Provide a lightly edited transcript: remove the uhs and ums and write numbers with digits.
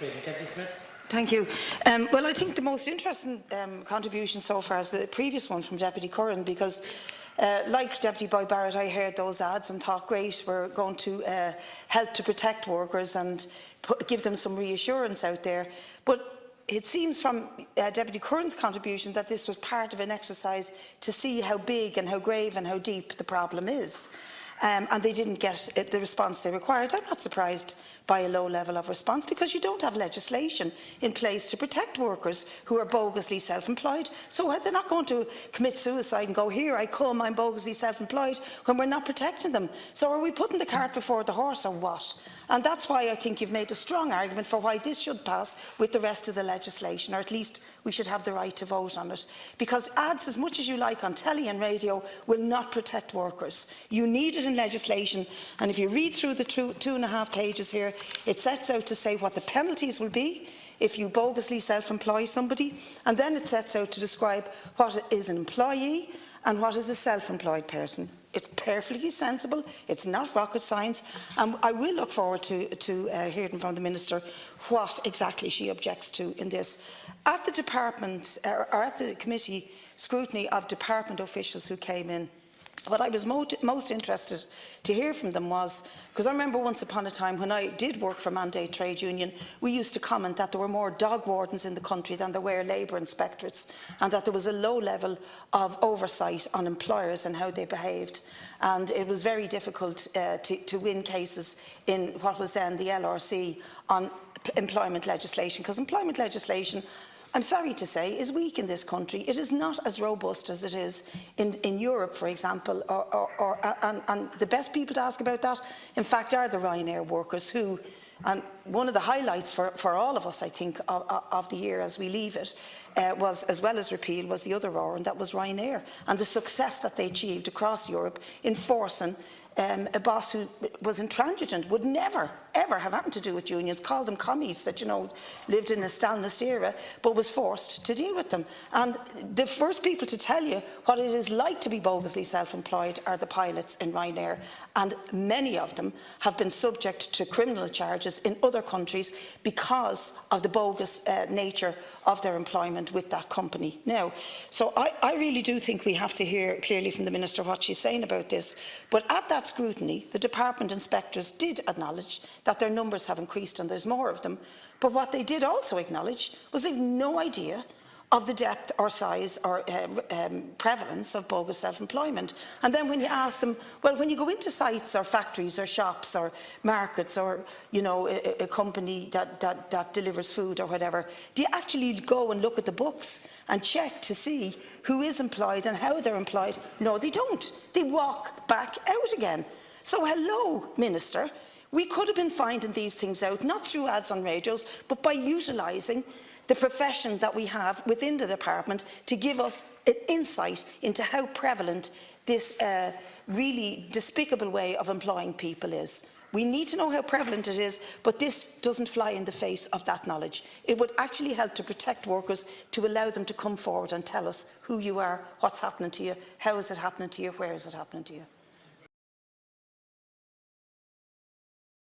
Deputy Smith. Thank you. Well, I think the most interesting contribution so far is the previous one from Deputy Curran, because like Deputy Boyd Barrett, I heard those ads and thought, great, we're going to help to protect workers and give them some reassurance out there. But it seems from Deputy Curran's contribution that this was part of an exercise to see how big and how grave and how deep the problem is. And they didn't get the response they required. I'm not surprised by a low level of response, because you don't have legislation in place to protect workers who are bogusly self-employed. So they're not going to commit suicide and go, here I come, I'm bogusly self-employed, when we're not protecting them. So are we putting the cart before the horse, or what? And that's why I think you've made a strong argument for why this should pass with the rest of the legislation, or at least we should have the right to vote on it. Because ads, as much as you like on telly and radio, will not protect workers. You need it in legislation, and if you read through the two and a half pages here, it sets out to say what the penalties will be if you bogusly self-employ somebody, and then it sets out to describe what is an employee and what is a self-employed person. It's perfectly sensible, it's not rocket science, and I will look forward to hearing from the Minister what exactly she objects to in this. At the department, or at the committee scrutiny of department officials who came in, what I was most interested to hear from them was, because I remember once upon a time when I did work for Mandate Trade Union, we used to comment that there were more dog wardens in the country than there were labour inspectorates, and that there was a low level of oversight on employers and how they behaved. And it was very difficult to win cases in what was then the LRC on employment legislation, because employment legislation, I'm sorry to say, is weak in this country. It is not as robust as it is in Europe, for example, and the best people to ask about that, in fact, are the Ryanair workers who, and one of the highlights for all of us, I think, of the year as we leave it, was, as well as repeal, was the other roar, and that was Ryanair, and the success that they achieved across Europe in forcing a boss who was intransigent, would never, ever have anything to do with unions, called them commies that, you know, lived in a Stalinist era, but was forced to deal with them. And the first people to tell you what it is like to be bogusly self-employed are the pilots in Ryanair, and many of them have been subject to criminal charges in other countries because of the bogus nature of their employment with that company. Now, so I really do think we have to hear clearly from the Minister what she's saying about this, but at that scrutiny, the department inspectors did acknowledge that their numbers have increased and there's more of them. But what they did also acknowledge was they've no idea of the depth or size or prevalence of bogus self-employment. And then when you ask them, well, when you go into sites or factories or shops or markets or, you know, a company that delivers food or whatever, do you actually go and look at the books and check to see who is employed and how they're employed? No, they don't. They walk back out again. So hello, Minister. We could have been finding these things out, not through ads on radios, but by utilising the profession that we have within the department to give us an insight into how prevalent this really despicable way of employing people is. We need to know how prevalent it is, but this doesn't fly in the face of that knowledge. It would actually help to protect workers, to allow them to come forward and tell us who you are, what's happening to you, how is it happening to you, where is it happening to you.